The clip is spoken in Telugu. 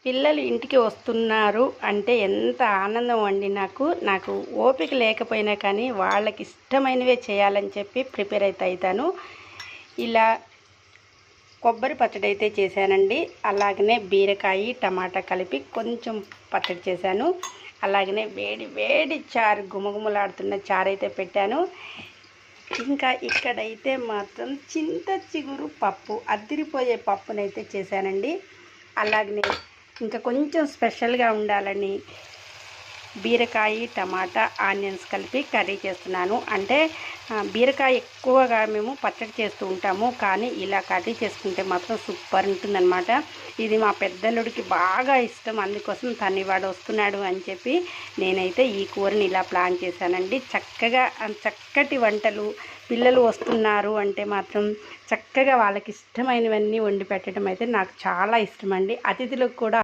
పిల్లలు ఇంటికి వస్తున్నారు అంటే ఎంత ఆనందం అండి. నాకు ఓపిక లేకపోయినా కానీ వాళ్ళకి ఇష్టమైనవే చేయాలని చెప్పి ప్రిపేర్ అవుతాను. ఇలా కొబ్బరి పచ్చడి అయితే చేశానండి. అలాగనే బీరకాయ టమాటా కలిపి కొంచెం పచ్చడి చేశాను. అలాగనే వేడి వేడి చారు, గుమగుమలాడుతున్న చారు అయితే పెట్టాను. ఇంకా ఇక్కడైతే మాత్రం చింత చిగురు పప్పు, అద్దిరిపోయే పప్పునైతే చేశానండి. అలాగనే ఇంకా కొంచెం స్పెషల్గా ఉండాలని బీరకాయ టమాటా ఆనియన్స్ కలిపి కర్రీ చేస్తున్నాను. అంటే బీరకాయ ఎక్కువగా మేము పచ్చడి చేస్తూ ఉంటాము, కానీ ఇలా కర్రీ చేసుకుంటే మాత్రం సూపర్ ఉంటుందన్నమాట. ఇది మా పెద్దలుడికి బాగా ఇష్టం, అందుకోసం తను ఇవాడు వస్తున్నాడు అని చెప్పి నేనైతే ఈ కూరని ఇలా ప్లాన్ చేశానండి. చక్కటి వంటలు, పిల్లలు వస్తున్నారు అంటే మాత్రం చక్కగా వాళ్ళకి ఇష్టమైనవన్నీ వండి పెట్టడం అయితే నాకు చాలా ఇష్టం అండి. అతిథులకు కూడా